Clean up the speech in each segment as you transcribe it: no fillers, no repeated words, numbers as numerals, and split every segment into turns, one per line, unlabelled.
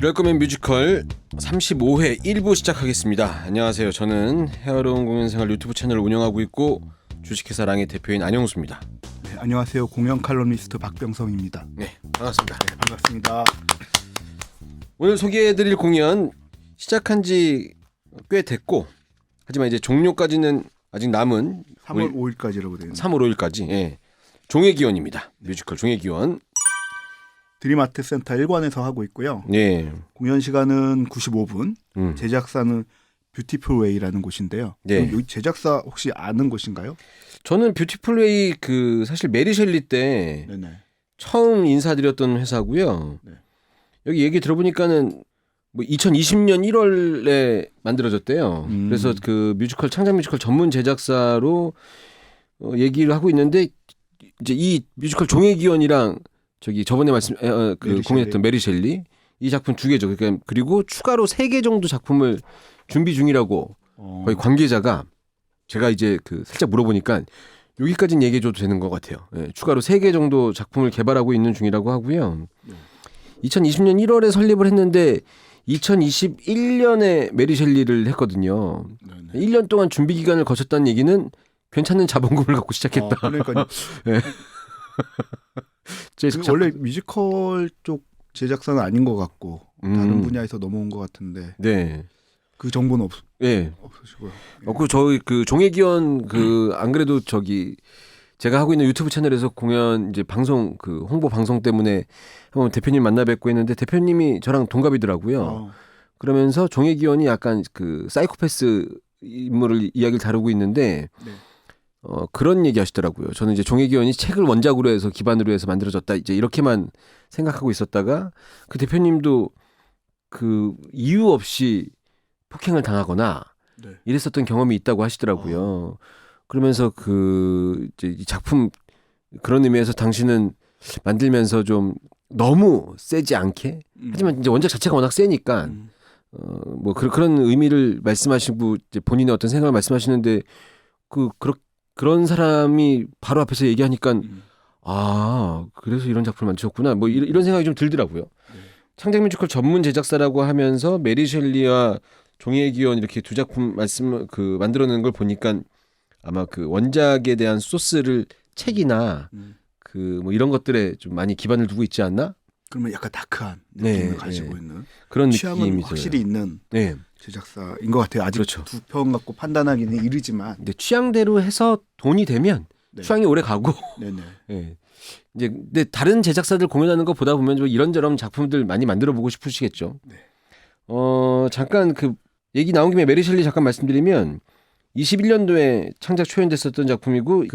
이럴 거면 뮤지컬 35회 1부 시작하겠습니다. 안녕하세요. 저는 헤아로운 공연생활 유튜브 채널을 운영하고 있고 주식회사 랑의 대표인 안영수입니다.
네, 안녕하세요. 공연 칼럼니스트 박병성입니다.
네, 반갑습니다.
네, 반갑습니다.
오늘 소개해드릴 공연 시작한 지 꽤 됐고 하지만 이제 종료까지는 아직 남은
3월 5일까지라고 되어 있는
3월 5일까지 종회기원입니다. 뮤지컬 종회기원.
드림아트 센터 1관에서 하고 있고요.
네.
공연 시간은 95분. 제작사는 뷰티풀 웨이라는 곳인데요.
네.
여기 제작사 혹시 아는 곳인가요?
저는 뷰티풀 웨이 사실 메리 셸리 때
네네.
처음 인사드렸던 회사고요.
네.
여기 얘기 들어보니까는 뭐 2020년 1월에 만들어졌대요. 그래서 그 뮤지컬 창작 뮤지컬 전문 제작사로 얘기를 하고 있는데 이제 이 뮤지컬 종회기원이랑 저기 저번에 공연했던 메리 셸리 이 작품 두 개죠. 그러니까 그리고 추가로 3개 정도 작품을 준비 중이라고 거의 관계자가 제가 이제 살짝 물어보니까 여기까지는 얘기해줘도 되는 것 같아요. 예, 추가로 3개 정도 작품을 개발하고 있는 중이라고 하고요. 2020년 1월에 설립을 했는데 2021년에 메리 셸리를 했거든요.
네네.
1년 동안 준비 기간을 거쳤다는 얘기는 괜찮은 자본금을 갖고 시작했다.
그러니까요.
네.
원래 뮤지컬 쪽 제작사는 아닌 것 같고 다른 분야에서 넘어온 것 같은데.
네.
그 정보는
네.
없으시고요.
저희 종회기원 안 그래도 제가 하고 있는 유튜브 채널에서 공연 이제 방송 홍보 방송 때문에 한번 대표님 만나 뵙고 했는데 대표님이 저랑 동갑이더라고요. 그러면서 종회기원이 약간 사이코패스 인물을 이야기를 다루고 있는데
네.
그런 얘기 하시더라고요. 저는 이제 종회기원이 책을 원작으로 해서 기반으로 해서 만들어졌다 이제 이렇게만 생각하고 있었다가 그 대표님도 이유 없이 폭행을 당하거나
네.
이랬었던 경험이 있다고 하시더라고요. 그러면서 이제 이 작품 그런 의미에서 당신은 만들면서 좀 너무 세지 않게 하지만 이제 원작 자체가 워낙 세니까 뭐 그런 의미를 말씀하시고 이제 본인의 어떤 생각을 말씀하시는데 그런 사람이 바로 앞에서 얘기하니까 그래서 이런 작품을 만드셨구나 뭐 이런 생각이 좀 들더라고요.
네.
창작 뮤지컬 전문 제작사라고 하면서 메리 셸리와 종회기원 이렇게 두 작품 만들어내는 걸 보니까 아마 원작에 대한 소스를 책이나 뭐 이런 것들에 좀 많이 기반을 두고 있지 않나?
그러면 약간 다크한 느낌을
네,
가지고 있는
그런
취향은
느낌이
확실히 있는
네.
제작사인 것 같아요. 아직
그렇죠.
두 편 갖고 판단하기는 이르지만.
근데 취향대로 해서 돈이 되면
네.
취향이 오래 가고.
네네.
네. 이제 근데 다른 제작사들 공연하는 거 보다 보면 좀 이런저런 작품들 많이 만들어 보고 싶으시겠죠.
네.
잠깐 얘기 나온 김에 메리 셸리 잠깐 말씀드리면 21년도에 창작 초연됐었던 작품이고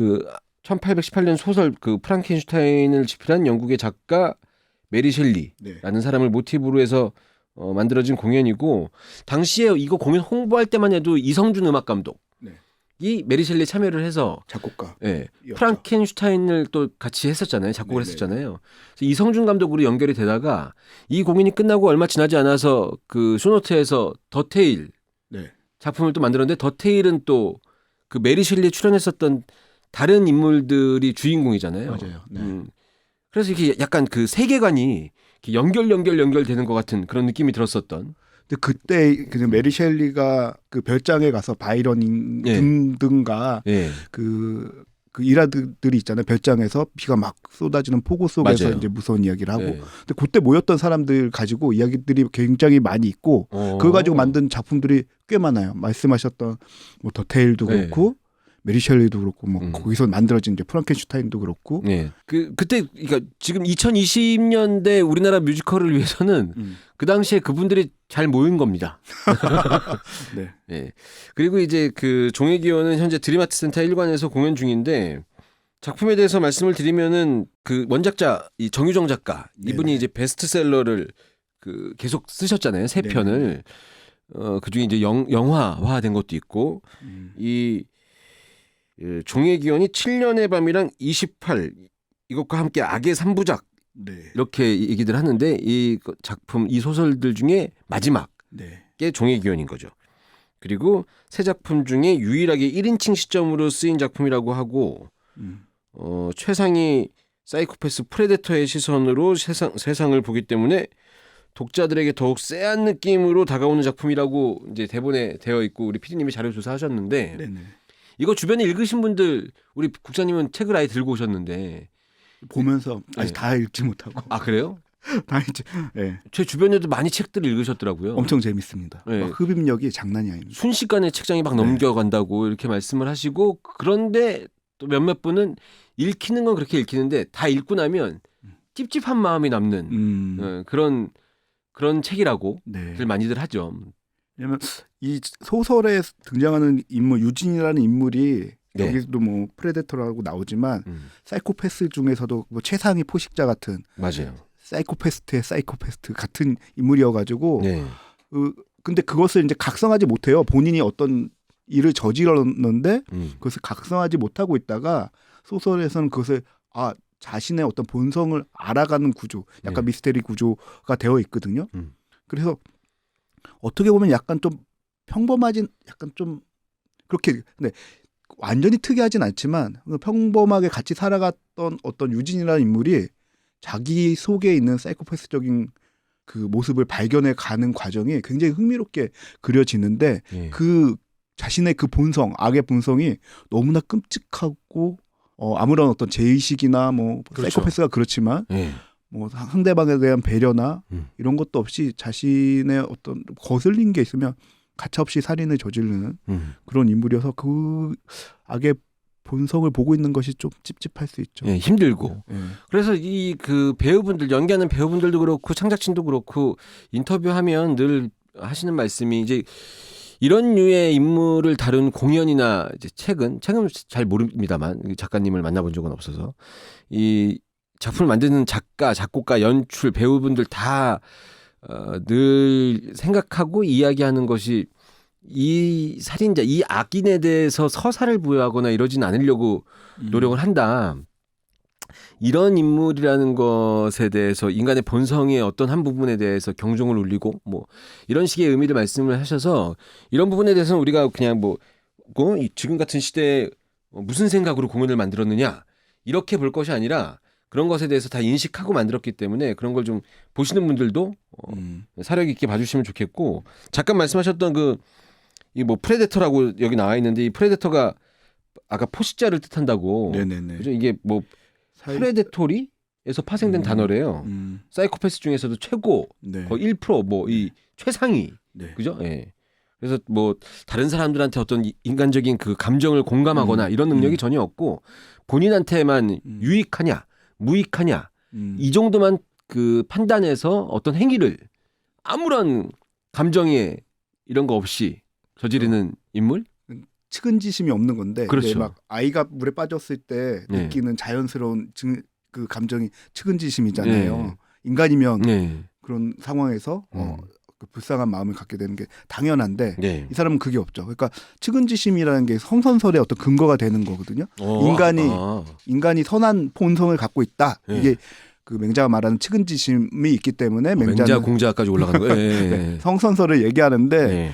1818년 소설 프랑켄슈타인을 집필한 영국의 작가 메리 셸리라는
네.
사람을 모티브로 해서 만들어진 공연이고 당시에 이거 공연 홍보할 때만 해도 이성준 음악 감독이 메리 셸리에 참여를 해서
작곡가.
예, 프랑켄슈타인을 또 같이 했었잖아요. 작곡을 했었잖아요. 그래서 이성준 감독으로 연결이 되다가 이 공연이 끝나고 얼마 지나지 않아서 쇼노트에서 더 테일
네.
작품을 또 만들었는데 더 테일은 또 메리 셸리에 출연했었던 다른 인물들이 주인공이잖아요.
맞아요. 네.
그래서 이렇게 약간 세계관이 이렇게 연결되는 것 같은 그런 느낌이 들었었던.
근데 그때 메리 셸리가 별장에 가서 바이런 등등가 그 일화들이 있잖아요. 별장에서 비가 막 쏟아지는 폭우 속에서
맞아요.
이제 무서운 이야기를 하고. 근데 그때 모였던 사람들 가지고 이야기들이 굉장히 많이 있고 그거 가지고 만든 작품들이 꽤 많아요. 말씀하셨던 뭐 더 테일도 그렇고 메리 셸리도 그렇고 뭐 거기서 만들어진 이제 프랑켄슈타인도 그렇고.
네. 그때 그러니까 지금 2020년대 우리나라 뮤지컬을 위해서는 그 당시에 그분들이 잘 모인 겁니다.
네.
네. 그리고 이제 종회기원은 현재 드림아트 센터 1관에서 공연 중인데 작품에 대해서 말씀을 드리면은 원작자 이 정유정 작가 이분이 이제 베스트셀러를 계속 쓰셨잖아요. 3편을. 그중에 이제 영화화된 것도 있고 이 종회기원이 7년의 밤이랑 28 이것과 함께 악의 3부작 이렇게 얘기들 하는데 이 작품 이 소설들 중에 마지막게 종회기원인 거죠. 그리고 세 작품 중에 유일하게 1인칭 시점으로 쓰인 작품이라고 하고 최상위 사이코패스 프레데터의 시선으로 세상을 보기 때문에 독자들에게 더욱 쎄한 느낌으로 다가오는 작품이라고 이제 대본에 되어 있고 우리 PD님이 자료 조사하셨는데
네네.
이거 주변에 읽으신 분들 우리 국장님은 책을 아예 들고 오셨는데
보면서 아직
네.
다 읽지 못하고
아 그래요?
다 읽지. 네.
제 주변에도 많이 책들을 읽으셨더라고요.
엄청 재밌습니다.
네.
막 흡입력이 장난이 아닙니다.
순식간에 책장이 막
네.
넘겨간다고 이렇게 말씀을 하시고 그런데 또 몇몇 분은 읽히는 건 그렇게 읽히는데 다 읽고 나면 찝찝한 마음이 남는 그런 책이라고
네.
많이들 하죠.
왜냐면 이 소설에 등장하는 인물 유진이라는 인물이
네.
여기서도 뭐 프레데터라고 나오지만 사이코패스 중에서도 뭐 최상위 포식자 같은
맞아요.
사이코패스트의 사이코패스트 같은 인물이어가지고
네.
근데 그것을 이제 각성하지 못해요. 본인이 어떤 일을 저질렀는데 그것을 각성하지 못하고 있다가 소설에서는 그것을 자신의 어떤 본성을 알아가는 구조, 약간
네.
미스테리 구조가 되어 있거든요. 그래서 어떻게 보면 약간 좀 평범하진 약간 좀 그렇게 근데 완전히 특이하진 않지만 평범하게 같이 살아갔던 어떤 유진이라는 인물이 자기 속에 있는 사이코패스적인 그 모습을 발견해 가는 과정이 굉장히 흥미롭게 그려지는데
네.
그 자신의 그 본성, 악의 본성이 너무나 끔찍하고 아무런 어떤 제의식이나 뭐
그렇죠.
사이코패스가 그렇지만
네.
뭐 상대방에 대한 배려나 이런 것도 없이 자신의 어떤 거슬린 게 있으면 가차없이 살인을 저지르는 그런 인물이어서 그 악의 본성을 보고 있는 것이 좀 찝찝할 수 있죠.
네, 힘들고.
네.
그래서 이 그 배우분들 연기하는 배우분들도 그렇고 창작진도 그렇고 인터뷰하면 늘 하시는 말씀이 이제 이런 류의 인물을 다룬 공연이나 이제 책은 잘 모릅니다만 작가님을 만나본 적은 없어서 이 작품을 만드는 작가, 작곡가, 연출, 배우분들 다 늘 생각하고 이야기하는 것이 이 살인자, 이 악인에 대해서 서사를 부여하거나 이러진 않으려고 노력을 한다. 이런 인물이라는 것에 대해서 인간의 본성의 어떤 한 부분에 대해서 경종을 울리고 뭐 이런 식의 의미를 말씀을 하셔서 이런 부분에 대해서는 우리가 그냥 뭐 지금 같은 시대에 무슨 생각으로 공연을 만들었느냐 이렇게 볼 것이 아니라 그런 것에 대해서 다 인식하고 만들었기 때문에 그런 걸 좀 보시는 분들도 사력 있게 봐주시면 좋겠고 잠깐 말씀하셨던 이 뭐 프레데터라고 여기 나와 있는데 이 프레데터가 아까 포식자를 뜻한다고.
네네네.
그죠? 이게 뭐 프레데토리에서 파생된 단어래요. 사이코패스 중에서도 최고
네.
거의 1% 뭐 이 최상위.
네.
그죠? 예. 그래서 뭐 다른 사람들한테 어떤 인간적인 그 감정을 공감하거나 이런 능력이 전혀 없고 본인한테만 유익하냐, 무익하냐 이 정도만 그 판단해서 어떤 행위를 아무런 감정에 이런 거 없이 저지르는 인물?
측은지심이 없는 건데
그렇죠.
이제 막 아이가 물에 빠졌을 때
네.
느끼는 자연스러운 그 감정이 측은지심이잖아요.
네.
인간이면
네.
그런 상황에서 그 불쌍한 마음을 갖게 되는 게 당연한데
네.
이 사람은 그게 없죠. 그러니까 측은지심이라는 게 성선설의 어떤 근거가 되는 거거든요. 인간이 선한 본성을 갖고 있다.
네.
이게 그 맹자가 말하는 측은지심이 있기 때문에
맹자 공자까지 올라가는 거예요. 네.
성선설을 얘기하는데
네.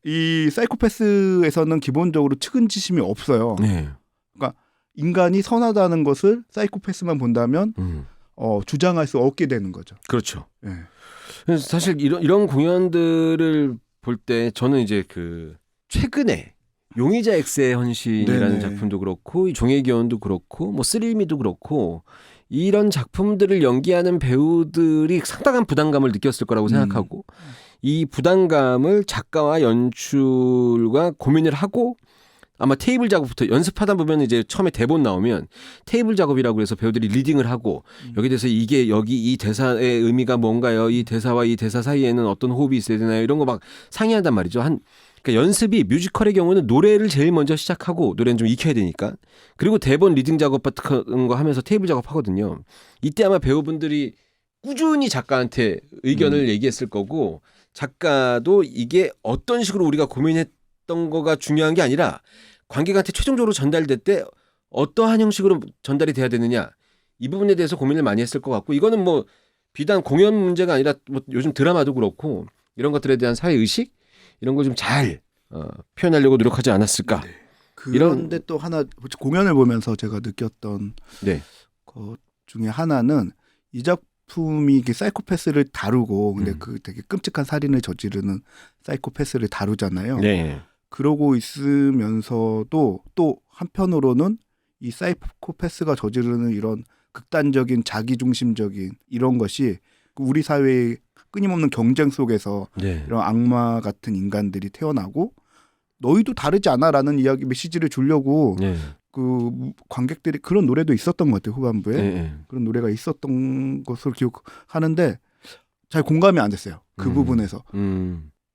이 사이코패스에서는 기본적으로 측은지심이 없어요.
네.
그러니까 인간이 선하다는 것을 사이코패스만 본다면 주장할 수 없게 되는 거죠.
그렇죠.
네.
그래서 사실 이런 공연들을 볼 때 저는 이제 그 최근에 용의자 X의 헌신이라는
네네.
작품도 그렇고 이 종의 기원도 그렇고 뭐 쓰리미도 그렇고 이런 작품들을 연기하는 배우들이 상당한 부담감을 느꼈을 거라고 생각하고 이 부담감을 작가와 연출과 고민을 하고 아마 테이블 작업부터 연습하다 보면 이제 처음에 대본 나오면 테이블 작업이라고 해서 배우들이 리딩을 하고 여기 대해서 여기 이 대사의 의미가 뭔가요? 이 대사와 이 대사 사이에는 어떤 호흡이 있어야 되나요? 이런 거 막 상의한단 말이죠. 그러니까 연습이 뮤지컬의 경우는 노래를 제일 먼저 시작하고 노래는 좀 익혀야 되니까 그리고 대본 리딩 작업 같은 거 하면서 테이블 작업하거든요. 이때 아마 배우분들이 꾸준히 작가한테 의견을 얘기했을 거고 작가도 이게 어떤 식으로 우리가 고민했던 거가 중요한 게 아니라 관객한테 최종적으로 전달될 때 어떠한 형식으로 전달이 돼야 되느냐 이 부분에 대해서 고민을 많이 했을 것 같고 이거는 뭐 비단 공연 문제가 아니라 뭐 요즘 드라마도 그렇고 이런 것들에 대한 사회의식 이런 걸 좀 잘 표현하려고 노력하지 않았을까.
네. 그런데 또 하나 공연을 보면서 제가 느꼈던
네.
것 중에 하나는 이 작품이 이게 사이코패스를 다루고 근데
음.
그 되게 끔찍한 살인을 저지르는 사이코패스를 다루잖아요.
네.
그러고 있으면서도 또 한편으로는 이 사이코패스가 저지르는 이런 극단적인 자기중심적인 이런 것이 우리 사회의 끊임없는 경쟁 속에서
네.
이런 악마 같은 인간들이 태어나고 너희도 다르지 않아라는 이야기 메시지를 주려고
네.
그 관객들이 그런 노래도 있었던 것 같아요. 후반부에
네.
그런 노래가 있었던 것으로 기억하는데 잘 공감이 안 됐어요. 그 부분에서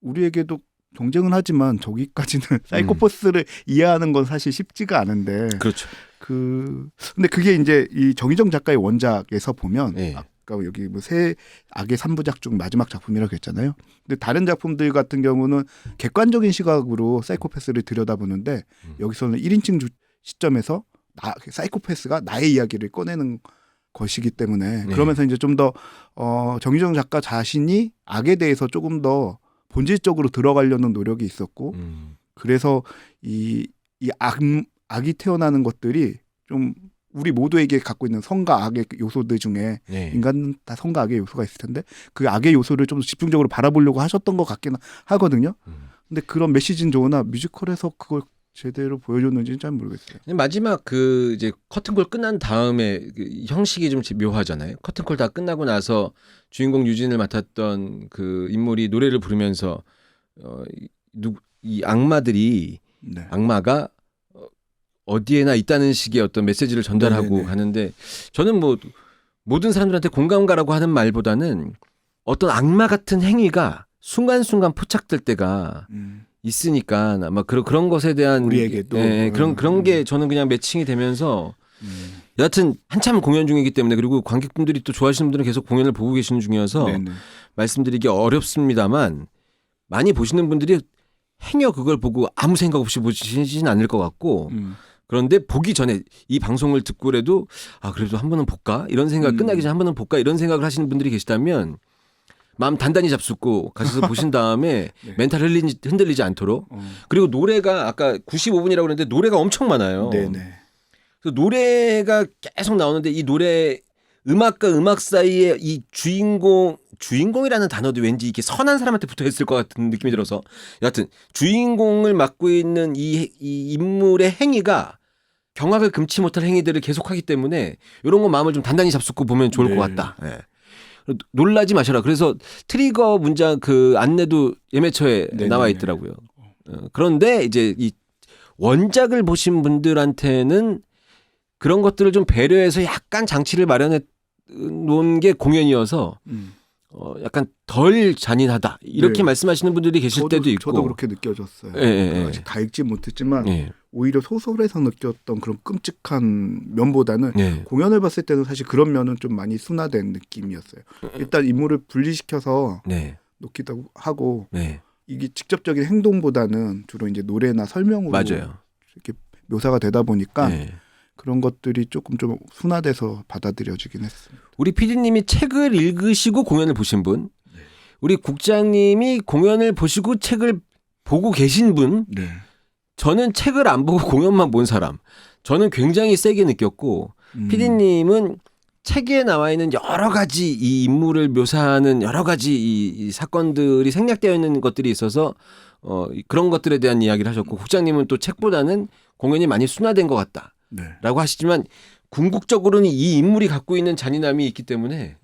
우리에게도 경쟁은 하지만 저기까지는 사이코패스를 이해하는 건 사실 쉽지가 않은데
그렇죠.
근데 그게 이제 이 정희정 작가의 원작에서 보면
네.
아까 여기 뭐 새 악의 3부작 중 마지막 작품이라고 했잖아요. 근데 다른 작품들 같은 경우는 객관적인 시각으로 사이코패스를 들여다보는데 여기서는 1인칭 시점에서 사이코패스가 나의 이야기를 꺼내는 것이기 때문에
네.
그러면서 이제 좀 더 정희정 작가 자신이 악에 대해서 조금 더 본질적으로 들어가려는 노력이 있었고 그래서 이 악이 태어나는 것들이 좀 우리 모두에게 갖고 있는 선과 악의 요소들 중에
네.
인간은 다 선과 악의 요소가 있을 텐데 그 악의 요소를 좀 더 집중적으로 바라보려고 하셨던 것 같긴 하거든요. 근데 그런 메시지는 좋으나 뮤지컬에서 그걸 제대로 보여줬는지는 잘 모르겠어요.
마지막 그 이제 커튼콜 끝난 다음에 그 형식이 좀 묘하잖아요. 커튼콜 다 끝나고 나서 주인공 유진을 맡았던 그 인물이 노래를 부르면서 이 악마들이
네.
악마가 어디에나 있다는 식의 어떤 메시지를 전달하고
네네네.
가는데 저는 뭐 모든 사람들한테 공감가라고 하는 말보다는 어떤 악마 같은 행위가 순간순간 포착될 때가 있으니까 아마 그런 것에 대한
우리에게도
그런 게 저는 그냥 매칭이 되면서 여하튼 한참 공연 중이기 때문에 그리고 관객분들이 또 좋아하시는 분들은 계속 공연을 보고 계시는 중이어서
네네.
말씀드리기 어렵습니다만 많이 보시는 분들이 행여 그걸 보고 아무 생각 없이 보시진 않을 것 같고 그런데 보기 전에 이 방송을 듣고라도 그래도 한 번은 볼까 이런 생각 끝나기 전에 한 번은 볼까 이런 생각을 하시는 분들이 계시다면 마음 단단히 잡숫고 가셔서 보신 다음에
네.
멘탈 흔들리지 않도록 그리고 노래가 아까 95분이라고 그랬는데 노래가 엄청 많아요.
네네.
그래서 노래가 계속 나오는데 이 노래 음악과 음악 사이에 이 주인공이라는 단어도 왠지 이렇게 선한 사람한테 붙어 있을 것 같은 느낌이 들어서 여하튼 주인공을 맡고 있는 이 인물의 행위가 경악을 금치 못할 행위들을 계속하기 때문에 이런 거 마음을 좀 단단히 잡숫고 보면 좋을
네.
것 같다. 예. 놀라지 마셔라. 그래서 트리거 문장 그 안내도 예매처에
네네네.
나와 있더라고요. 그런데 이제 이 원작을 보신 분들한테는 그런 것들을 좀 배려해서 약간 장치를 마련해 놓은 게 공연이어서 약간 덜 잔인하다 이렇게
네.
말씀하시는 분들이 계실 때도 있고
저도 그렇게 느껴졌어요.
예.
아직 다 읽지 못했지만
예.
오히려 소설에서 느꼈던 그런 끔찍한 면보다는
예.
공연을 봤을 때는 사실 그런 면은 좀 많이 순화된 느낌이었어요. 일단 인물을 분리시켜서
네.
놓기도 하고
네.
이게 직접적인 행동보다는 주로 이제 노래나 설명으로
맞아요.
이렇게 묘사가 되다 보니까
네.
그런 것들이 조금 좀 순화돼서 받아들여지긴 했습니다.
우리 PD님이 책을 읽으시고 공연을 보신 분, 우리 국장님이 공연을 보시고 책을 보고 계신 분,
네.
저는 책을 안 보고 공연만 본 사람. 저는 굉장히 세게 느꼈고 PD님은 책에 나와 있는 여러 가지 이 인물을 묘사하는 여러 가지 이 사건들이 생략되어 있는 것들이 있어서 그런 것들에 대한 이야기를 하셨고 국장님은 또 책보다는 공연이 많이 순화된 것 같다.
네.
라고 하시지만 궁극적으로는 이 인물이 갖고 있는 잔인함이 있기 때문에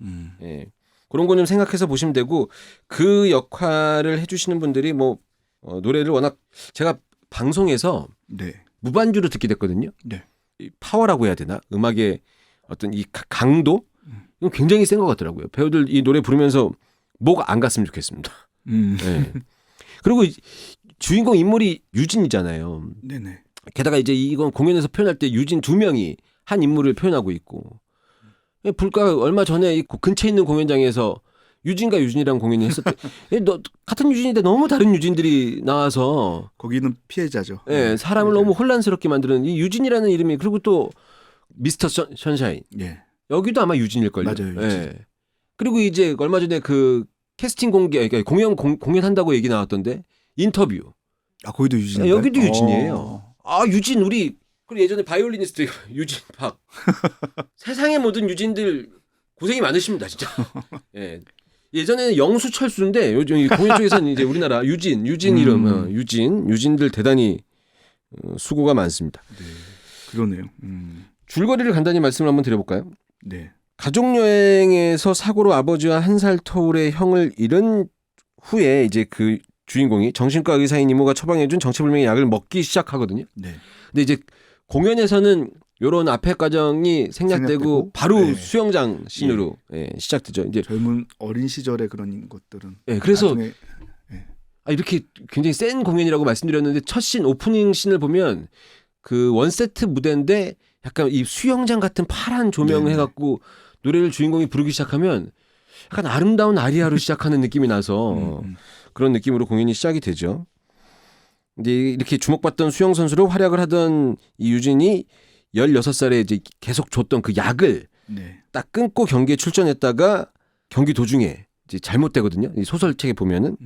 예, 그런 거 좀 생각해서 보시면 되고 그 역할을 해주시는 분들이 뭐 노래를 워낙 제가 방송에서
네.
무반주로 듣게 됐거든요.
네.
이 파워라고 해야 되나? 음악의 어떤 이 강도 이건 굉장히 센 것 같더라고요. 배우들 이 노래 부르면서 목 안 갔으면 좋겠습니다. 예. 그리고 주인공 인물이 유진이잖아요.
네네.
게다가 이제 이건 공연에서 표현할 때 유진 두 명이 한 인물을 표현하고 있고 불과 얼마 전에 이 근처에 있는 공연장에서 유진과 유진이랑 공연을 했었대. 같은 유진인데 너무 다른 유진들이 나와서
거기는 피해자죠.
예, 사람을 너무 혼란스럽게 만드는 이 유진이라는 이름이 그리고 또 미스터 선샤인
예.
여기도 아마 유진일걸요.
맞아요, 유진.
예. 그리고 이제 얼마 전에 그 캐스팅 공개 그러니까 공연한다고 얘기 나왔던데 인터뷰
거기도 유진.
여기도 유진이에요. 유진 우리 그리고 예전에 바이올리니스트 유진 박 세상의 모든 유진들 고생이 많으십니다, 진짜. 예. 예전에는 영수철수인데 요즘 이 공연 쪽에서는 이제 우리나라 유진 이름 유진들 대단히 수고가 많습니다.
네, 그러네요.
줄거리를 간단히 말씀을 한번 드려볼까요?
네.
가족여행에서 사고로 아버지와 한 살 터울의 형을 잃은 후에 이제 그 주인공이 정신과 의사인 이모가 처방해준 정체불명의 약을 먹기 시작하거든요.
네.
근데 이제 공연에서는 요런 앞에 과정이 생략되고 바로
네.
수영장 씬으로 시작되죠. 이제
젊은 어린 시절의 그런 것들은.
그래서
나중에,
이렇게 굉장히 센 공연이라고 말씀드렸는데 첫 씬 오프닝 씬을 보면 그 원세트 무대인데 약간 이 수영장 같은 파란 조명을 해갖고 노래를 주인공이 부르기 시작하면 약간 아름다운 아리아로 시작하는 느낌이 나서 그런 느낌으로 공연이 시작이 되죠. 근데 이렇게 주목받던 수영 선수로 활약을 하던 이 유진이 16살에 이제 계속 줬던 그 약을 딱 끊고 경기에 출전했다가 경기 도중에 이제 잘못되거든요. 이 소설책에 보면은.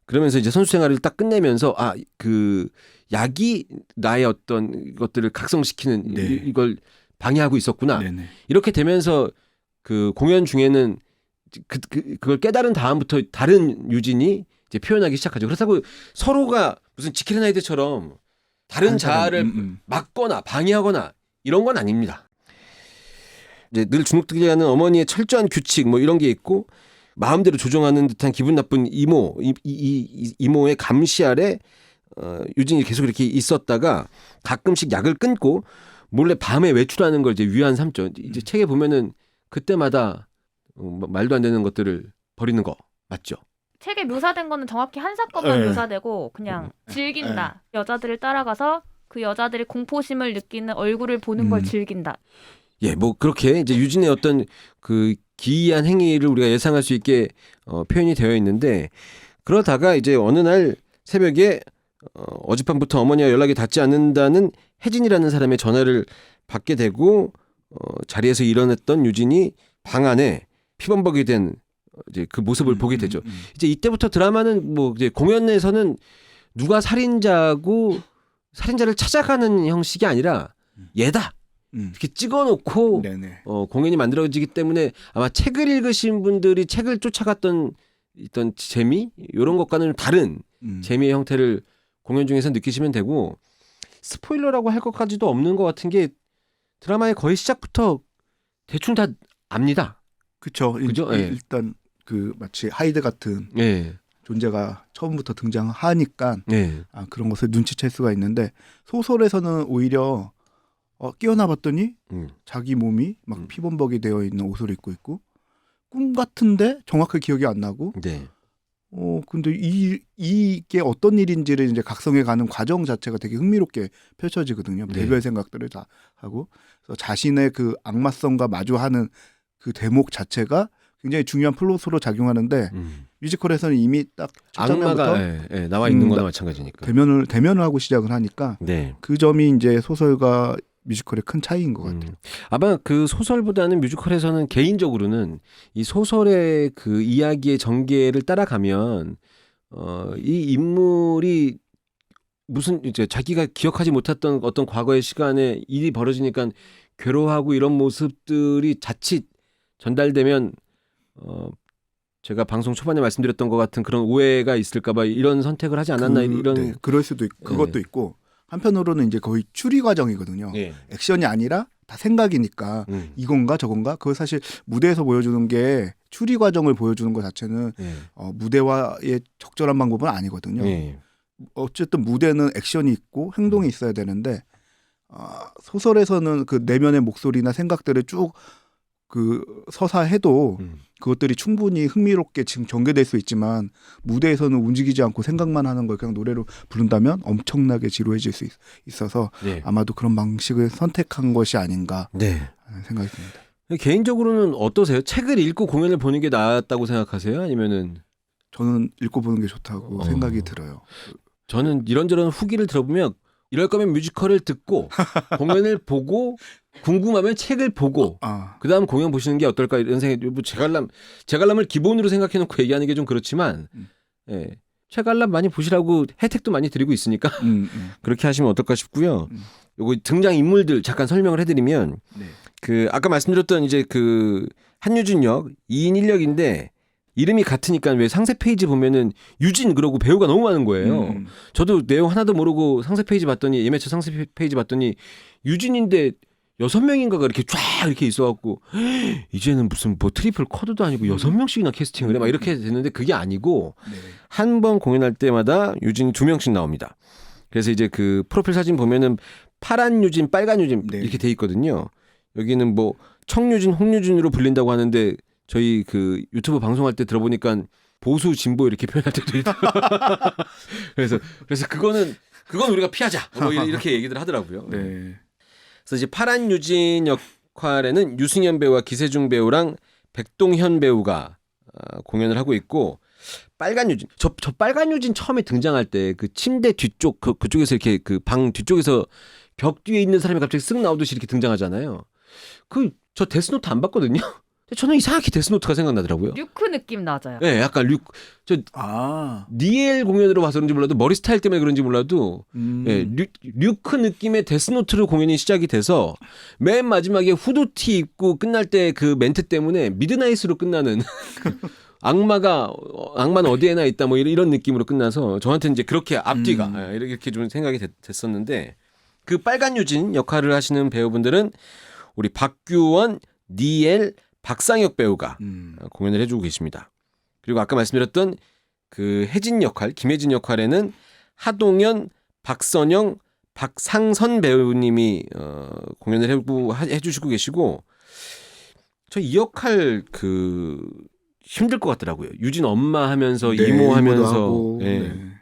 그러면서 이제 선수 생활을 딱 끝내면서 그 약이 나의 어떤 것들을 각성시키는 이걸 방해하고 있었구나.
네네.
이렇게 되면서 그 공연 중에는 그걸 깨달은 다음부터 다른 유진이 이제 표현하기 시작하죠. 그렇다고 서로가 무슨 지킬 나이트처럼 다른 자아를 막거나 방해하거나 이런 건 아닙니다. 이제 늘 주눅들게 하는 어머니의 철저한 규칙 뭐 이런 게 있고 마음대로 조종하는 듯한 기분 나쁜 이모의 감시 아래 유진이 계속 이렇게 있었다가 가끔씩 약을 끊고 몰래 밤에 외출하는 걸 이제 위안 삼죠. 이제 책에 보면은 그때마다 말도 안 되는 것들을 버리는 거 맞죠?
책에 묘사된 거는 정확히 한 사건만 묘사되고 그냥 즐긴다. 여자들을 따라가서 그 여자들이 공포심을 느끼는 얼굴을 보는 걸 즐긴다.
예, 뭐 그렇게 이제 유진의 어떤 그 기이한 행위를 우리가 예상할 수 있게 표현이 되어 있는데 그러다가 이제 어느 날 새벽에 어젯밤부터 어머니와 연락이 닿지 않는다는 혜진이라는 사람의 전화를 받게 되고 자리에서 일어났던 유진이 방 안에 피범벅이 된 이제 그 모습을 보게 되죠. 이제 이때부터 드라마는 뭐 이제 공연에서는 누가 살인자고 살인자를 찾아가는 형식이 아니라 얘다. 이렇게 찍어놓고 공연이 만들어지기 때문에 아마 책을 읽으신 분들이 책을 쫓아갔던 있던 재미 이런 것과는 다른 재미의 형태를 공연 중에서 느끼시면 되고 스포일러라고 할 것까지도 없는 것 같은 게 드라마의 거의 시작부터 대충 다 압니다.
그렇죠.
그죠?
일단 그 마치 하이드 같은 존재가 처음부터 등장하니까 그런 것을 눈치챌 수가 있는데 소설에서는 오히려 끼어나 봤더니 자기 몸이 막 피범벅이 되어 있는 옷을 입고 있고 꿈 같은데 정확하게 기억이 안 나고 근데 이게 어떤 일인지를 이제 각성해 가는 과정 자체가 되게 흥미롭게 펼쳐지거든요. 별별 생각들을 다 하고 그래서 자신의 그 악마성과 마주하는 그 대목 자체가 굉장히 중요한 플롯으로 작용하는데 뮤지컬에서는 이미 딱
악마가 나와 있는 거나 마찬가지니까
대면을 하고 시작을 하니까 그 점이 이제 소설과 뮤지컬의 큰 차이인 것 같아요.
아마 그 소설보다는 뮤지컬에서는 개인적으로는 이 소설의 그 이야기의 전개를 따라가면 이 인물이 무슨 이제 자기가 기억하지 못했던 어떤 과거의 시간에 일이 벌어지니까 괴로워하고 이런 모습들이 자칫 전달되면 제가 방송 초반에 말씀드렸던 것 같은 그런 오해가 있을까봐 이런 선택을 하지 않았나 이런
그럴 수도 있고 그것도 있고 한편으로는 이제 거의 추리 과정이거든요. 액션이 아니라 다 생각이니까 이건가 저건가 그걸 사실 무대에서 보여주는 게 추리 과정을 보여주는 것 자체는 무대와의 적절한 방법은 아니거든요. 어쨌든 무대는 액션이 있고 행동이 있어야 되는데 소설에서는 그 내면의 목소리나 생각들을 쭉 그 서사해도 그것들이 충분히 흥미롭게 지금 전개될 수 있지만 무대에서는 움직이지 않고 생각만 하는 걸 그냥 노래로 부른다면 엄청나게 지루해질 수 있어서 아마도 그런 방식을 선택한 것이 아닌가 하는 생각이 듭니다.
개인적으로는 어떠세요? 책을 읽고 공연을 보는 게 나았다고 생각하세요? 아니면은
저는 읽고 보는 게 좋다고 생각이 들어요.
저는 이런저런 후기를 들어보면 이럴 거면 뮤지컬을 듣고 공연을 보고 궁금하면 책을 보고 그다음 공연 보시는 게 어떨까 이런 생각이 제갈람을 기본으로 생각해놓고 얘기하는 게 좀 그렇지만 책알람 많이 보시라고 혜택도 많이 드리고 있으니까 그렇게 하시면 어떨까 싶고요. 요거 등장 인물들 잠깐 설명을 해드리면 그 아까 말씀드렸던 이제 그 한유진 역 2인 1역인데 이름이 같으니까 왜 상세 페이지 보면은 유진 그러고 배우가 너무 많은 거예요. 저도 내용 하나도 모르고 상세 페이지 봤더니 예매처 상세 페이지 봤더니 유진인데 6명인가가 이렇게 쫙 이렇게 있어갖고 이제는 무슨 뭐 트리플 쿼드도 아니고 6명씩이나 캐스팅을 해 막 이렇게 됐는데 그게 아니고
네.
한 번 공연할 때마다 유진이 2명씩 나옵니다. 그래서 이제 그 프로필 사진 보면은 파란 유진, 빨간 유진
네.
이렇게 돼 있거든요. 여기는 뭐 청유진, 홍유진으로 불린다고 하는데 저희 그 유튜브 방송할 때 들어보니까 보수 진보 이렇게 표현할 때도 있더라고요. 그래서 그건 우리가 피하자. 뭐 이렇게 얘기들 하더라고요.
네.
그래서 이제 파란 유진 역할에는 유승현 배우와 기세중 배우랑 백동현 배우가 공연을 하고 있고 빨간 유진 저 빨간 유진 처음에 등장할 때 그 침대 뒤쪽 그쪽에서 이렇게 그 방 뒤쪽에서 벽 뒤에 있는 사람이 갑자기 쓱 나오듯이 이렇게 등장하잖아요. 저 데스노트 안 봤거든요. 저는 이상하게 데스노트가 생각나더라고요.
류크 느낌 나죠.
네, 약간 니엘 공연으로 봐서 그런지 몰라도 머리 스타일 때문에 그런지 몰라도 예, 류크 느낌의 데스노트로 공연이 시작이 돼서 맨 마지막에 후드티 입고 끝날 때 그 멘트 때문에 미드나잇으로 끝나는 악마는 어디에나 있다 뭐 이런 느낌으로 끝나서 저한테는 이제 그렇게 앞뒤가 이렇게 좀 생각이 됐었는데 그 빨간 유진 역할을 하시는 배우분들은 우리 박규원, 니엘, 박상혁 배우가 공연을 해주고 계십니다. 그리고 아까 말씀드렸던 그 혜진 역할, 김혜진 역할에는 하동현, 박선영, 박상선 배우님이 공연을 해주시고 계시고 저 이 역할 힘들 것 같더라고요. 유진 엄마 하면서
네,
이모 하면서
하고,
예.
네.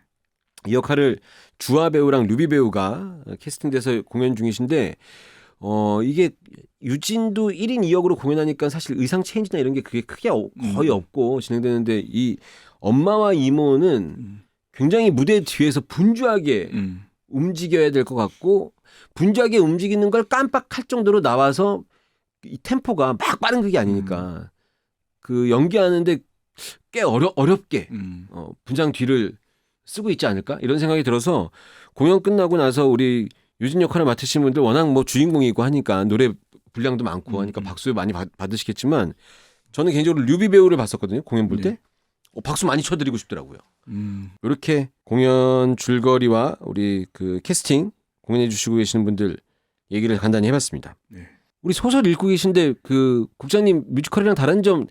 이 역할을 주아 배우랑 류비 배우가 캐스팅돼서 공연 중이신데 이게 유진도 1인 2역으로 공연하니까 사실 의상 체인지나 이런 게 그게 크게 거의 없고 진행되는데 이 엄마와 이모는 굉장히 무대 뒤에서 분주하게 움직여야 될 것 같고 분주하게 움직이는 걸 깜빡할 정도로 나와서 이 템포가 막 빠른 그게 아니니까 그 연기하는데 꽤 어렵게 분장 뒤를 쓰고 있지 않을까 이런 생각이 들어서 공연 끝나고 나서 우리 유진 역할을 맡으신 분들 워낙 뭐 주인공이고 하니까 노래 분량도 많고 하니까 박수 많이 받으시겠지만 저는 개인적으로 류비 배우를 봤었거든요. 공연 볼 때.
네.
박수 많이 쳐드리고 싶더라고요. 이렇게 공연 줄거리와 우리 그 캐스팅 공연해 주시고 계시는 분들 얘기를 간단히 해봤습니다.
네.
우리 소설 읽고 계신데 그 국장님 뮤지컬이랑 다른 점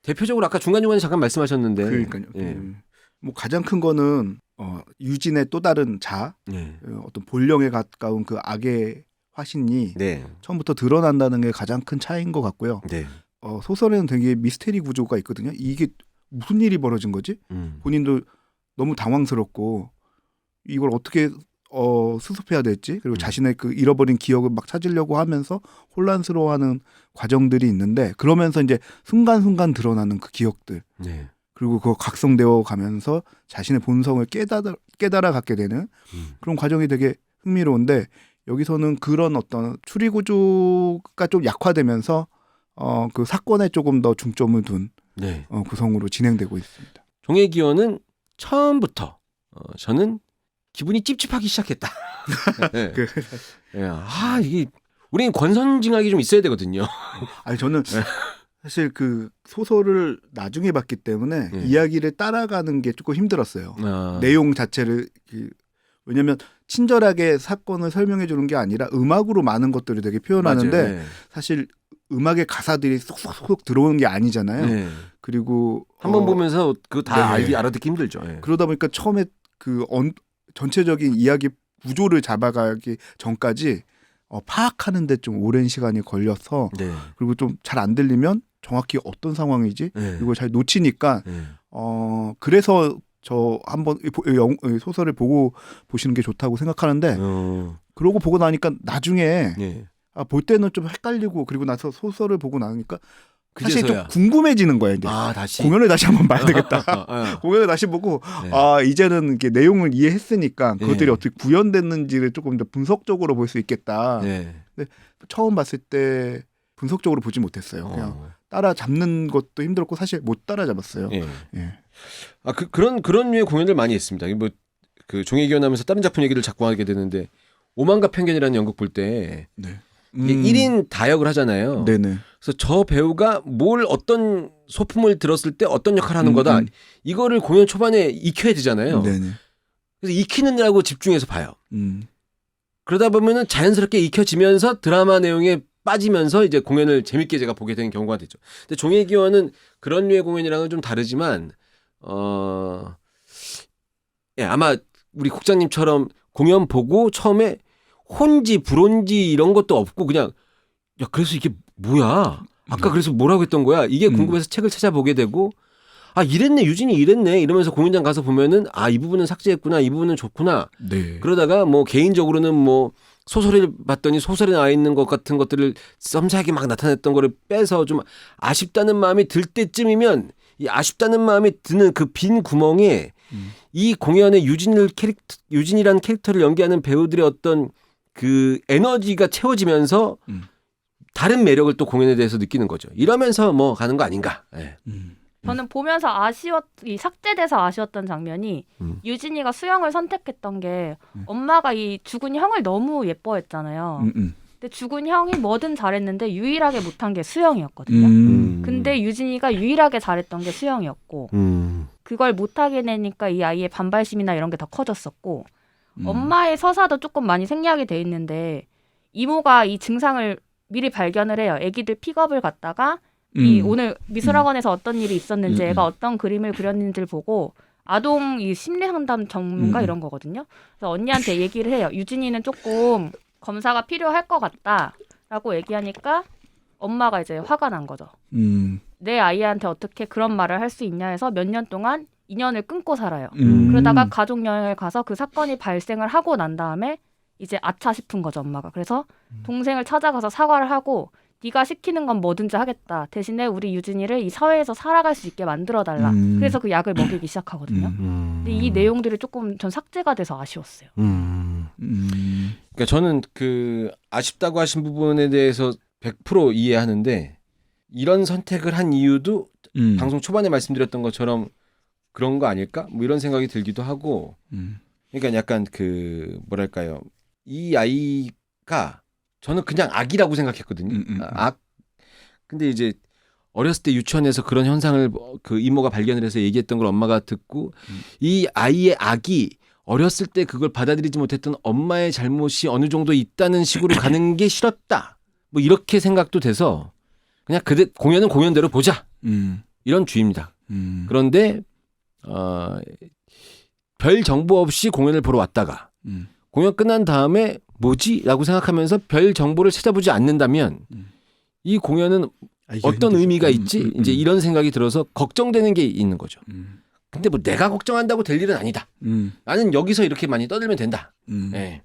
대표적으로 아까 중간중간에 잠깐 말씀하셨는데
그러니까요.
예.
뭐 가장 큰 거는 유진의 또 다른
네.
어떤 본령에 가까운 그 악의 화신이
네.
처음부터 드러난다는 게 가장 큰 차이인 것 같고요.
네.
소설에는 되게 미스테리 구조가 있거든요. 이게 무슨 일이 벌어진 거지? 본인도 너무 당황스럽고 이걸 어떻게 수습해야 될지 그리고 자신의 그 잃어버린 기억을 막 찾으려고 하면서 혼란스러워하는 과정들이 있는데 그러면서 이제 순간순간 드러나는 그 기억들
네.
그리고 그거 각성되어 가면서 자신의 본성을 깨달아 갖게 되는 그런 과정이 되게 흥미로운데 여기서는 그런 어떤 추리 구조가 좀 약화되면서 그 사건에 조금 더 중점을 둔
네.
구성으로 진행되고 있습니다.
종의기원은 처음부터 저는 기분이 찝찝하기 시작했다. 네. 이게 우리는 권선징악이 좀 있어야 되거든요.
아니 저는 사실 그 소설을 나중에 봤기 때문에 이야기를 따라가는 게 조금 힘들었어요. 내용 자체를 왜냐하면 친절하게 사건을 설명해 주는 게 아니라 음악으로 많은 것들을 되게 표현하는데
맞아요. 네.
사실 음악의 가사들이 쏙쏙쏙 들어오는 게 아니잖아요.
네.
그리고
한번 보면서 그거 다
네.
알아듣기 힘들죠. 네.
그러다 보니까 처음에 그 전체적인 이야기 구조를 잡아가기 전까지 파악하는데 좀 오랜 시간이 걸려서
네.
그리고 좀 잘 안 들리면 정확히 어떤 상황이지
네.
이걸 잘 놓치니까
네.
그래서 저 한번 소설을 보고 보시는 게 좋다고 생각하는데 그러고 보고 나니까 나중에
네.
볼 때는 좀 헷갈리고 그리고 나서 소설을 보고 나니까 사실
그제서야.
좀 궁금해지는 거예요. 이제.
다시
공연을 다시 한번 봐야 되겠다. 공연을 다시 보고
네.
이제는 이게 내용을 이해했으니까 그것들이
네.
어떻게 구현됐는지를 조금 더 분석적으로 볼 수 있겠다.
네.
근데 처음 봤을 때 분석적으로 보지 못했어요. 그냥 따라 잡는 것도 힘들었고 사실 못 따라 잡았어요.
예.
예.
그런 류의 공연들 많이 했습니다. 뭐 그 종이기원하면서 다른 작품 얘기를 자꾸 하게 되는데 오만과 편견이라는 연극 볼 때
네.
이게 1인 다역을 하잖아요.
네네.
그래서 저 배우가 뭘 어떤 소품을 들었을 때 어떤 역할을 하는 거다. 이거를 공연 초반에 익혀야 되잖아요.
네네.
그래서 익히느라고 집중해서 봐요.
음.
그러다 보면은 자연스럽게 익혀지면서 드라마 내용에 빠지면서 이제 공연을 재밌게 제가 보게 되는 경우가 되죠. 근데 종의 기원은 그런 류의 공연이랑은 좀 다르지만 예, 아마 우리 국장님처럼 공연 보고 처음에 혼지 불온지 이런 것도 없고 그냥 야 그래서 이게 뭐야? 아까 그래서 뭐라고 했던 거야? 이게 궁금해서 책을 찾아보게 되고 아 이랬네 유진이 이랬네 이러면서 공연장 가서 보면은 아 이 부분은 삭제했구나 이 부분은 좋구나.
네.
그러다가 뭐 개인적으로는 뭐 소설을 봤더니 소설에 나와 있는 것 같은 것들을 섬세하게 막 나타냈던 거를 빼서 좀 아쉽다는 마음이 들 때쯤이면 이 아쉽다는 마음이 드는 그 빈 구멍에 이 공연에 유진이라는 캐릭터를 연기하는 배우들의 어떤 그 에너지가 채워지면서 다른 매력을 또 공연에 대해서 느끼는 거죠. 이러면서 뭐 가는 거 아닌가. 예.
저는 보면서 이 삭제돼서 아쉬웠던 장면이 유진이가 수영을 선택했던 게 엄마가 이 죽은 형을 너무 예뻐했잖아요. 근데 죽은 형이 뭐든 잘했는데 유일하게 못한 게 수영이었거든요. 근데 유진이가 유일하게 잘했던 게 수영이었고 그걸 못하게 되니까 이 아이의 반발심이나 이런 게 더 커졌었고 엄마의 서사도 조금 많이 생략이 돼 있는데 이모가 이 증상을 미리 발견을 해요. 애기들 픽업을 갔다가 이 오늘 미술학원에서 어떤 일이 있었는지 애가 어떤 그림을 그렸는지를 보고 아동 이 심리상담 전문가 이런 거거든요. 그래서 언니한테 얘기를 해요. 유진이는 조금 검사가 필요할 것 같다라고 얘기하니까 엄마가 이제 화가 난 거죠. 내 아이한테 어떻게 그런 말을 할 수 있냐 해서 몇 년 동안 인연을 끊고 살아요. 그러다가 가족 여행을 가서 그 사건이 발생을 하고 난 다음에 이제 아차 싶은 거죠 엄마가. 그래서 동생을 찾아가서 사과를 하고 네가 시키는 건 뭐든지 하겠다. 대신에 우리 유진이를 이 사회에서 살아갈 수 있게 만들어달라. 그래서 그 약을 먹이기 시작하거든요. 근데 이 내용들이 조금 전 삭제가 돼서 아쉬웠어요.
그러니까 저는 그 아쉽다고 하신 부분에 대해서 100% 이해하는데 이런 선택을 한 이유도 방송 초반에 말씀드렸던 것처럼 그런 거 아닐까? 뭐 이런 생각이 들기도 하고 그러니까 약간 그 뭐랄까요. 이 아이가 저는 그냥 악이라고 생각했거든요. 악. 근데 이제 어렸을 때 유치원에서 그런 현상을 그 이모가 발견을 해서 얘기했던 걸 엄마가 듣고 이 아이의 악이 어렸을 때 그걸 받아들이지 못했던 엄마의 잘못이 어느 정도 있다는 식으로 가는 게 싫었다. 뭐 이렇게 생각도 돼서 그냥 공연은 공연대로 보자. 이런 주의입니다. 그런데 별 정보 없이 공연을 보러 왔다가 공연 끝난 다음에 뭐지? 라고 생각하면서 별 정보를 찾아보지 않는다면 이 공연은 어떤 의미가 있지? 이제 이런 생각이 들어서 걱정되는 게 있는 거죠. 근데 뭐 내가 걱정한다고 될 일은 아니다. 나는 여기서 이렇게 많이 떠들면 된다. 예.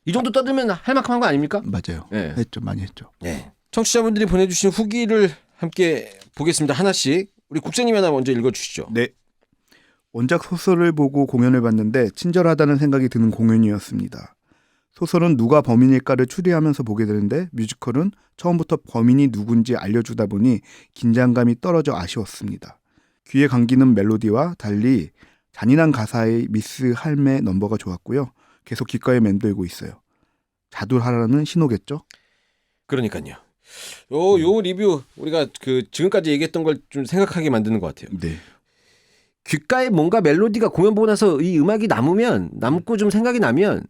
이 정도 떠들면 할 만큼 한 거 아닙니까?
맞아요.
예.
했죠. 많이 했죠.
예. 청취자분들이 보내주신 후기를 함께 보겠습니다. 하나씩. 우리 국장님 하나 먼저 읽어주시죠.
네. 원작 소설을 보고 공연을 봤는데 친절하다는 생각이 드는 공연이었습니다. 소설은 누가 범인일까를 추리하면서 보게 되는데 뮤지컬은 처음부터 범인이 누군지 알려주다 보니 긴장감이 떨어져 아쉬웠습니다. 귀에 감기는 멜로디와 달리 잔인한 가사의 미스 할매 넘버가 좋았고요. 계속 귓가에 맴돌고 있어요. 자두하라는 신호겠죠?
그러니까요. 요 리뷰 우리가 그 지금까지 얘기했던 걸 좀 생각하게 만드는 것 같아요.
네.
귓가에 뭔가 멜로디가 공연 보고 나서 이 음악이 남고 좀 생각이 나면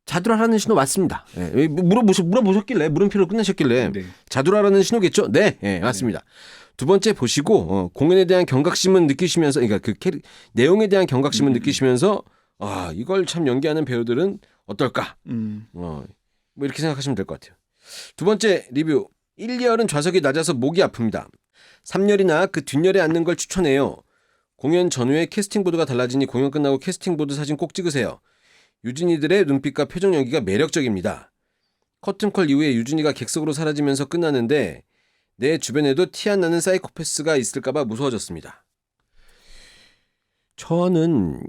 자두라라는 신호 맞습니다. 예, 물어보셨길래 물음표로 끝내셨길래
네.
자두라라는 신호겠죠? 네, 예, 맞습니다. 두 번째 보시고 공연에 대한 경각심은 느끼시면서 그러니까 그 내용에 대한 경각심은 느끼시면서 아 이걸 참 연기하는 배우들은 어떨까? 뭐 이렇게 생각하시면 될 것 같아요. 두 번째 리뷰 1, 2열은 좌석이 낮아서 목이 아픕니다. 3열이나 그 뒷열에 앉는 걸 추천해요. 공연 전후에 캐스팅보드가 달라지니 공연 끝나고 캐스팅보드 사진 꼭 찍으세요. 유진이들의 눈빛과 표정 연기가 매력적입니다. 커튼콜 이후에 유진이가 객석으로 사라지면서 끝나는데 내 주변에도 티 안 나는 사이코패스가 있을까봐 무서워졌습니다. 저는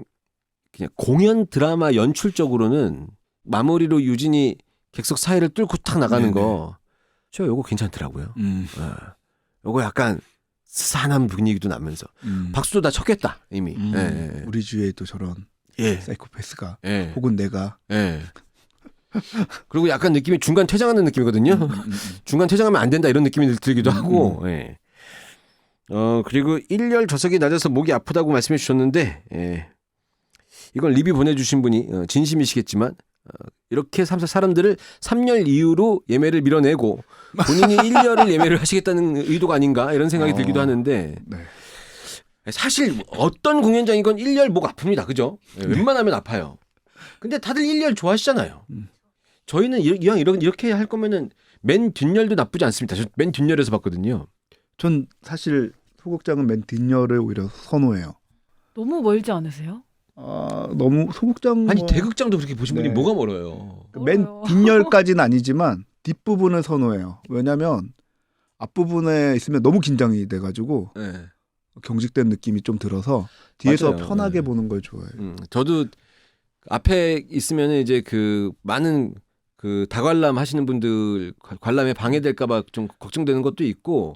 그냥 공연 드라마 연출적으로는 마무리로 유진이 객석 사이를 뚫고 탁 나가는 거 저 요거 괜찮더라고요. 요거 약간 스산한 분위기도 나면서 박수도 다 쳤겠다 이미.
우리 주위에도 저런
예.
사이코패스가
예.
혹은 내가
예. 그리고 약간 느낌이 중간 퇴장하는 느낌이거든요. 중간 퇴장하면 안 된다 이런 느낌이 들기도 하고. 예. 그리고 1열 좌석이 낮아서 목이 아프다고 말씀해 주셨는데 예. 이건 리뷰 보내주신 분이 진심이시겠지만 이렇게 사람들을 3열 이후로 예매를 밀어내고 본인이 1열을 예매를 하시겠다는 의도가 아닌가 이런 생각이 들기도 하는데
네.
사실 어떤 공연장이건 1열 목 아픕니다. 그죠? 예, 웬만하면 아파요. 근데 다들 1열 좋아하시잖아요. 저희는 이왕 이렇게 할 거면은 맨 뒷열도 나쁘지 않습니다. 저 맨 뒷열에서 봤거든요.
전 사실 소극장은 맨 뒷열을 오히려 선호해요.
너무 멀지 않으세요?
너무 소극장
아니 대극장도 그렇게 보신 분이
네.
뭐가 멀어요.
맨
멀어요.
뒷열까지는 아니지만 뒷부분을 선호해요. 왜냐하면 앞부분에 있으면 너무 긴장이 돼가지고
네.
경직된 느낌이 좀 들어서 뒤에서
맞아요.
편하게
네.
보는 걸 좋아해요.
저도 앞에 있으면 이제 그 많은 그 다관람 하시는 분들 관람에 방해될까봐 좀 걱정되는 것도 있고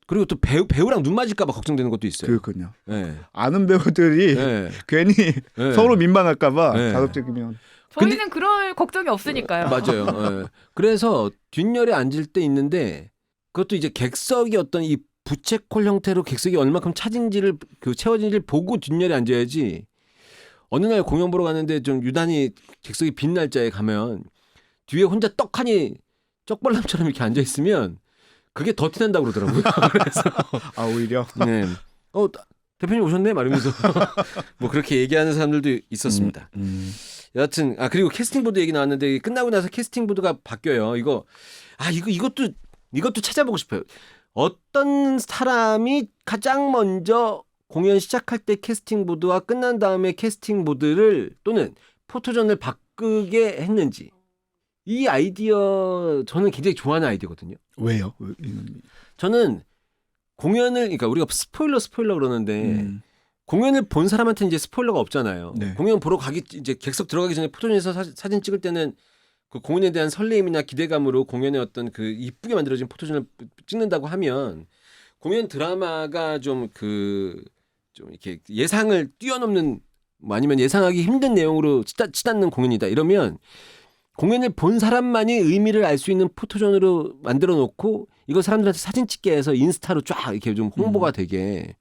그리고 또 배우랑 눈 맞을까봐 걱정되는 것도 있어요.
그렇군요.
네.
아는 배우들이
네.
괜히
네.
서로 민망할까봐
네.
가급적이면
저희는 그럴 걱정이 없으니까요.
맞아요. 네. 그래서 뒷열에 앉을 때 있는데 그것도 이제 객석이 어떤 이 부채꼴 형태로 객석이 얼마큼 차진지를 채워진지를 보고 뒷열에 앉아야지. 어느 날 공연 보러 갔는데 좀 유난히 객석이 빈 날짜에 가면 뒤에 혼자 떡하니 쪽벌람처럼 이렇게 앉아 있으면 그게 더 티난다고 그러더라고요. 그래서
오히려
네. 대표님 오셨네? 말하면서 뭐 그렇게 얘기하는 사람들도 있었습니다. 여하튼 그리고 캐스팅보드 얘기 나왔는데 끝나고 나서 캐스팅보드가 바뀌어요. 이것도 찾아보고 싶어요. 어떤 사람이 가장 먼저 공연 시작할 때 캐스팅보드와 끝난 다음에 캐스팅보드를 또는 포토전을 바꾸게 했는지 이 아이디어 저는 굉장히 좋아하는 아이디어거든요.
왜요?
저는 공연을 그러니까 우리가 스포일러 그러는데 공연을 본 사람한테는 이제 스포일러가 없잖아요.
네.
공연 보러 가기 이제 객석 들어가기 전에 포토전에서 사진 찍을 때는 그 공연에 대한 설레임이나 기대감으로 공연의 어떤 그 이쁘게 만들어진 포토전을 찍는다고 하면 공연 드라마가 좀 이렇게 예상을 뛰어넘는 뭐 아니면 예상하기 힘든 내용으로 치닫는 공연이다 이러면 공연을 본 사람만이 의미를 알 수 있는 포토전으로 만들어 놓고 이거 사람들한테 사진 찍게 해서 인스타로 쫙 이렇게 좀 홍보가 되게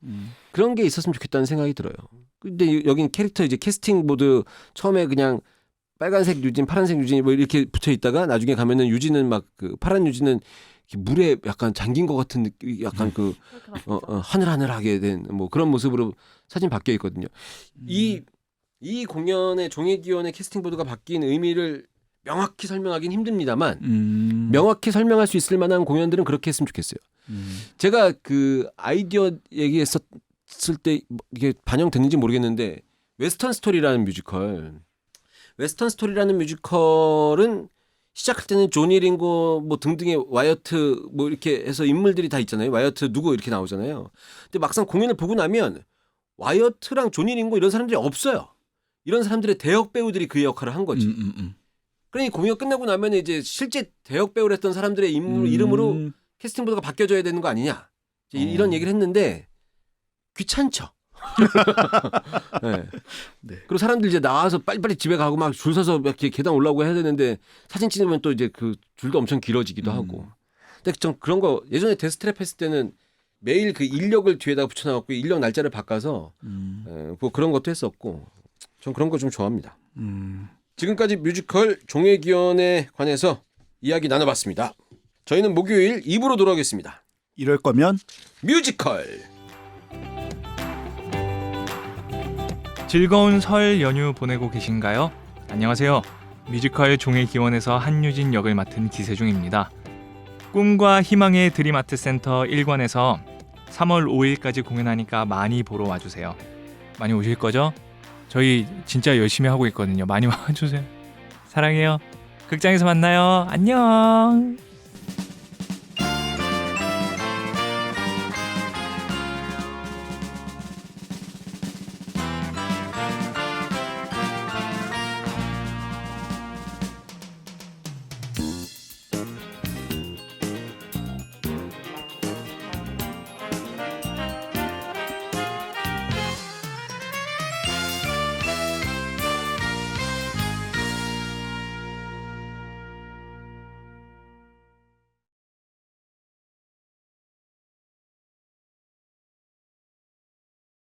그런 게 있었으면 좋겠다는 생각이 들어요. 근데 여긴 캐릭터 이제 캐스팅 보드 처음에 그냥 빨간색 유진, 파란색 유진이 뭐 이렇게 붙어 있다가 나중에 가면은 유진은 막 그 파란 유진은 물에 약간 잠긴 것 같은 느낌, 약간 하늘하늘하게 된 뭐 그런 모습으로 사진 바뀌어 있거든요. 이 공연의 종예기원의 캐스팅보드가 바뀐 의미를 명확히 설명하기는 힘듭니다만 명확히 설명할 수 있을 만한 공연들은 그렇게 했으면 좋겠어요. 제가 그 아이디어 얘기했었을 때 이게 반영됐는지 모르겠는데 웨스턴 스토리라는 뮤지컬은 시작할 때는 조니 링고 뭐 등등의 와이어트 뭐 이렇게 해서 인물들이 다 있잖아요. 와이어트 누구 이렇게 나오잖아요. 근데 막상 공연을 보고 나면 와이어트랑 조니 링고 이런 사람들이 없어요. 이런 사람들의 대역 배우들이 그 역할을 한 거지. 그러니 공연 끝나고 나면 이제 실제 대역 배우를 했던 사람들의 이름으로 캐스팅보드가 바뀌어져야 되는 거 아니냐. 이런 얘기를 했는데 귀찮죠. 네.
네.
그리고 사람들 이제 나와서 빨리빨리 집에 가고 막 줄 서서 이렇게 계단 올라오고 해야 되는데 사진 찍으면 또 이제 그 줄도 엄청 길어지기도 하고. 근데 전 그런 거 예전에 데스트랩 했을 때는 매일 그 인력을 뒤에다가 붙여놔갖고 인력 날짜를 바꿔서 뭐 그런 것도 했었고 전 그런 거 좀 좋아합니다. 지금까지 뮤지컬 종예기원에 관해서 이야기 나눠봤습니다. 저희는 목요일 2부로 돌아오겠습니다.
이럴 거면
뮤지컬.
즐거운 설 연휴 보내고 계신가요? 안녕하세요. 뮤지컬 종예기원에서 한유진 역을 맡은 기세중입니다. 꿈과 희망의 드림아트센터 1관에서 3월 5일까지 공연하니까 많이 보러 와주세요. 많이 오실 거죠? 저희 진짜 열심히 하고 있거든요. 많이 와주세요. 사랑해요. 극장에서 만나요. 안녕.